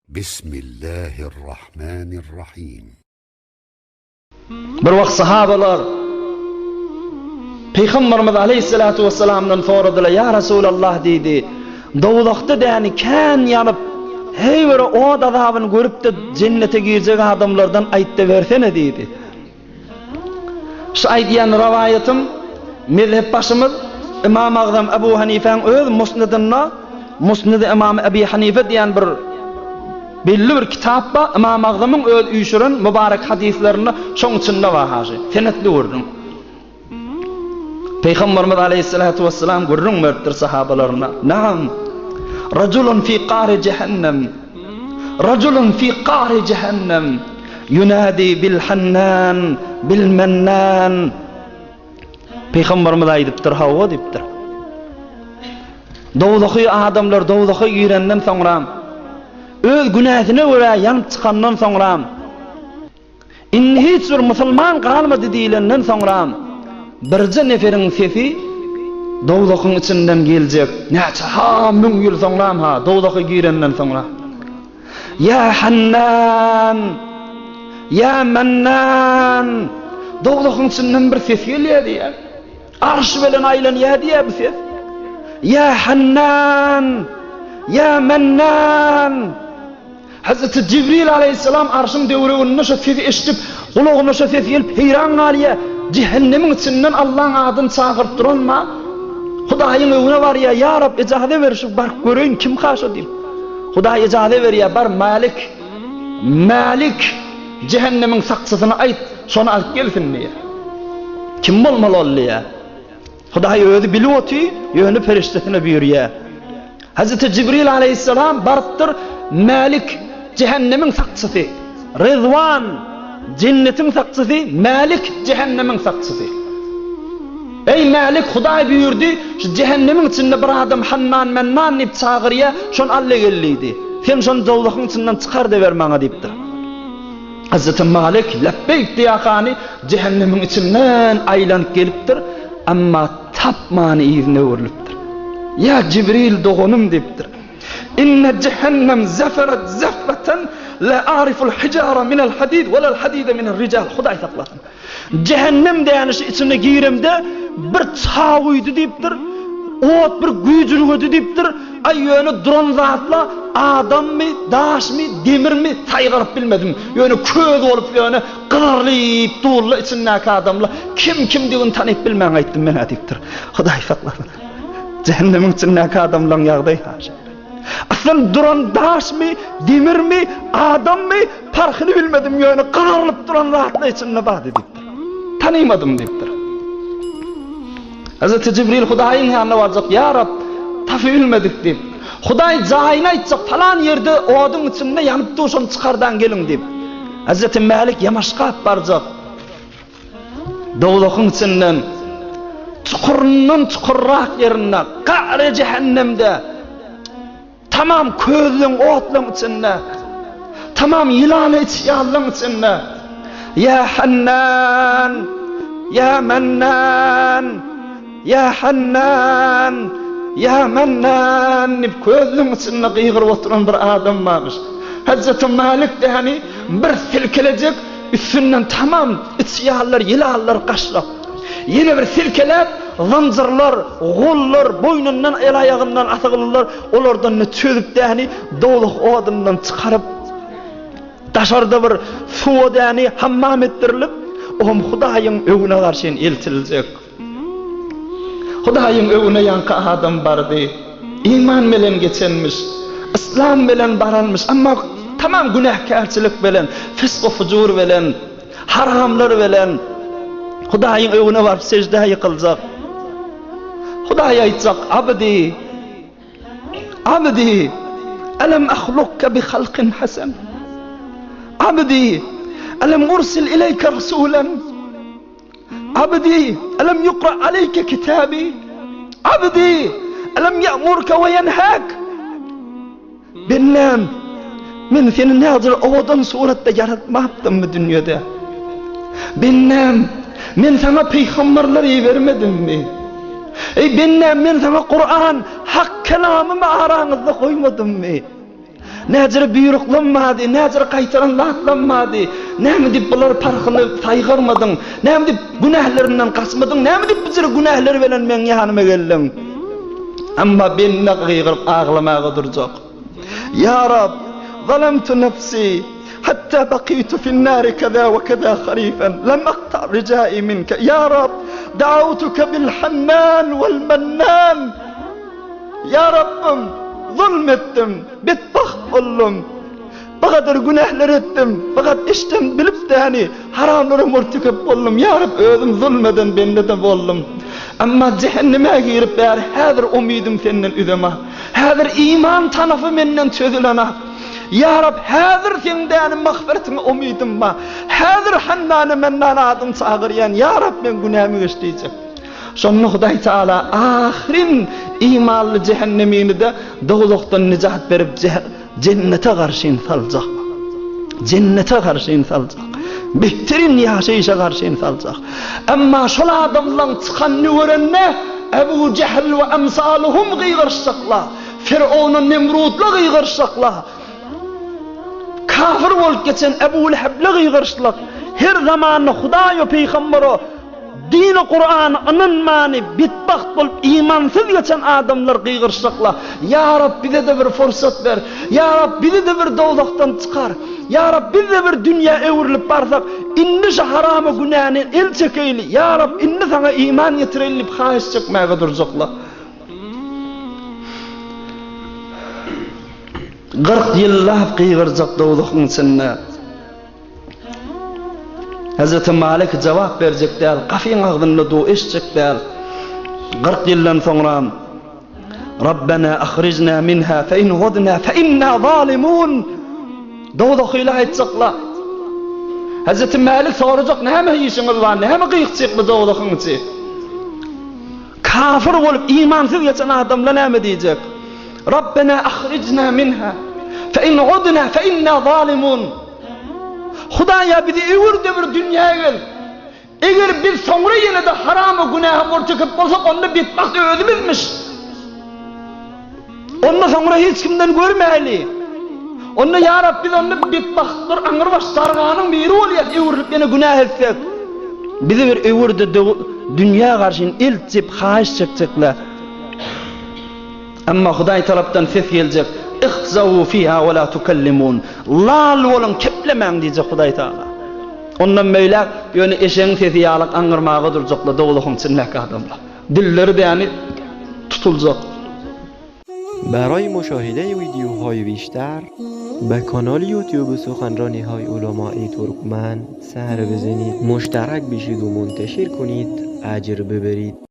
Bismillahirrahmanirrahim. Bir vaqt sahabalar Peygamberimiz Aleyhissalatu vesselam'dan soradılar, ya Resulallah dedi, dowlakda däni kän yanıp hey bir o azabını görüp de cennete girecek adamlardan aýtda bersene dedi. Şu aýdýan rawayatim mezhep başymız İmam Azam Ebu Hanife'nin öz musnedinde, Musned İmam Ebu Hanife diýen belli bir kitapda İmam Azam'ın öz üýşüren mübarek hadislerini şoň içinde var haşy. Senetli gördüm. Peygamberimiz Aleyhissalatu vesselam görürüm mertdir sahabalarına. Naam. Raculun fi qari cehennem. Raculun fi qari cehennem. Yunadi bil hannan bil mennan. Peygamberimiz aýdypdyr, hawa dipdir. Dowlaky adamlar dowlaky girenden soňra öz günähine görä ýanyp çykandan soňra inni hiç bir musulman galmady diýilenden soňra birce neferin sesi dowlakyň içinden geljek. Näçe ha müň ýyl soňra ha dowlaky girenden soňra. Ya Hannan, ya Mannan. Dowlakyň içinden bir ses gelýärdi ýa. Arş bilen aýlanýardy ýa bu ses. Ya Hannan, ya Mannan. Hazreti Cibril aleyhisselam arşın döwreginde şu sesi eşitip, gulagyna şu ses gelip heyran galýa. Cehennemin içinden Allah'ın adyny çakyryp duranma. Hudaýyň öwüne bar ya, ya Rab ijazet ber şu bar göreýin kim haşy diýip. Hudaý ijazet ber ya, bar Malik. Malik cehennemin sakçysyna aýt, şonu alyp gelsin diýe. Kim bolmaly ol ya? Hudaý özi bilip oty, ýöne feriştesine buyurýa. Hazreti Cibril aleyhisselam barıpdyr Malik cehennemin sakçysy. Rizwan cennetin sakçysy, Malik cehennemin sakçysy. Ey Malik, Hudaý buyurdy, şu cehennemin içinde bir adam Hannan Mennan diýip çagyrýa, şonu alle geldi. Sen şonu dowlakyň içinden çykar da bermäňe diýipdir. Hazreti Malik lebbeyk diýakany cehennemin içinden aýlanyp gelipdir, amma tapmany ýerine öwrülipdir. Ya Cibril dogonum diýipdir. İnne cehennem zafarat zafratan la a'riful hijara minel hadid ve la'l hadida minel rical. Hudaý saklasın. Cehennem diýeni içine giremde bir çawuýdy diýipdir. Ot bir güýjürüdi diýipdir. Aýöne duran zatla adammy, daşmy, demirmi taýgaryp bilmedim. Ýöne köz bolup ýöne gyrlyp durly içindäki adamlar kim diýen tanyp bilmän aýtdym men diýipdir. Hudaý saklasın. Cehennemin içindäki adamlaryň ýagdaýy haşy. Aslan duran daş mı, demir mi, adam mı farkını bilmedim, yani qararlıp duran zatla içinde var deyipdir. Tanıymadım deyipdir. Hazreti Cibril Hudaýyň ýanyna barjak, ya Rab tafi bilmedik deyip. Hudaý jaýyna aýtjak, falan ýerde odyň içinde ýanypdy, şonu çykardan gelin deyip. Hazreti Malik Yamaşga barjak. Dowlakyň içinden çukurundan çukurrak ýerine, qa'ri cehennemde tamam közlüň otlaň içinde, tamam ýylan içýanlaň içinde. Ya Hannan, ya Mannan, ya Hannan, ya Mannan diýip közlüň içinde gıygyryp oturan bir adam varmış. Hazreti Malik diýeni bir silkelejek üstünden tamam içýanlar, ýylanlar gaşlap. Yine bir silkelep zanjyrlar, gollar boynundan el ayagından atygyllar, olardan çözüp däni dowluk odundan çykaryp daşarda bir suwa däni hammam etdirilip, oňam Hudaýyň öwüne garşy eltiljek. Hudaýyň öwüne ýanky adam bardy. İman bilen geçenmiş, İslam bilen baranmış, amma tamam günahkarçylyk bilen, fisq we fujur bilen, haramlar bilen Hudaýyň öwüne barıp secde ýykyljak. Hudaý aýtjak, abdi, abdi, alam akhluqka bi halqin hasan. Abdi, alam ursil ilayka rasulan. Abdi, alam yuqra alayka kitabi. Abdi, alam ya'murka ve yenhak. Bilmem, men seni näzir owadan suratda yaratmapdym mı dünýede? Bilmem, men sana peygamberleri vermedim mi? Ben sana Kur'an hak kelamımı aranızda koymadım mı? Näjere büýrüklenmedi, näjere gaýtaranlatlanmady, näme dip bular parkyny taýgyrmadyň, näme dip günählerinden gaçmadyň, näme dip bizir günähler bilen men ýanyma geldiň. Amma benne gyýgyryp aglamaga durjak. Ya Rab, zalamtu nafsi hatta baqitu fi'n nari kaza wa kaza kharifan lam aqta' rijai minka. Ya Rab, da'awtuka bil hannan wal mannan. Ya Rabbim, zulmettim, bitbaht oldum. Bagadır günahlar ettim, fakat işten bilip de hani haramları murtikip oldum. Ya Rab, özüm zulmeden bende de oldum. Amma cehenneme girip bär, häzir umidim senden üzema. Häzir iman tanafı menden çözülene. Ya Rab, häzir senden mağfiretine umidim ma. Häzir hannanı menden adım çağıryan. Ya Rab, men günahımı işleyecek. Şonu Hudaý Taala ahirin imanlı cehennemini de dogulukdan nicat berip cennete garşyn saljak. Cennete garşyn saljak. Behtirin ýaşaýşa garşyn saljak. Amma şol adamlaryň çykanyny görenne Ebu Cehl we emsaluhum gyýgyrşaklar. Firavun, Nemrudlar gyýgyrşaklar. Kafir bolup geçen Ebu Lehebler gyýgyrşaklar. Her zamanyň Hudaý we peýgamberi dini Kur'an anınmani bitbaht bolup imansız geçen adamlar gyýgyrşaklar. Ya Rab, bize de bir fursat ber. Ya Rab, bizi de bir dowlaktan çykar. Ya Rab, biz de bir dünýä öwrülip barsak, indi şu haramy günäni el çekeyli. Ya Rab, indi sana iman ýetirelip haýyş çekmäge durjaklar. 40 ýyllap gyýgyrjak dowlakyň içinde. Hazreti Malik cevap verecekler, kafin ağzında du eşecekler. 40 yıldan sonra Rabbena akhrijna minha fe in udna fe inna zalimun. Dowdakyla aýtjaklar. Hazreti Malik sorajak, näme ýeşiňiz bar, näme gyýykçykmy dowdakyň içi? Kafir bolup imansyz geçen adamlar näme diýjek? Rabbena akhrijna minha fe in udna fe inna zalimun. Hudaýa bizi öwürde bir dünýäge gel. Eger biz soňra ýene de haramy günaha morçakyp bolsak, onda bitbaht özümizmiş. Onda soňra hiç kimden görmäli. Onda ya Rab, biz onda bitbahtlar aňyrbaş sarganyň biri bolýar, öwürlip ýene günah etsek. Bizi bir öwürde dünýä garşyn elçip haýyş çekjekler. Amma Hudaý tarapdan ses geljek. İhzavu fiha ve la tukallimun. Lal bolun, keplemäň diýjek Hudaý Taala. Ondan meýle ýöne eşeň sesi ýalyk aňyrmaga durjaklar dowlakyň içindäki adamlar. Dilleri de ýani tutuljak. برای مشاهده ویدیوهای بیشتر به کانال یوتیوب سخنرانی‌های علمای ترکمن سر بزنید، مشترک بشید و منتشر کنید، اجر ببرید.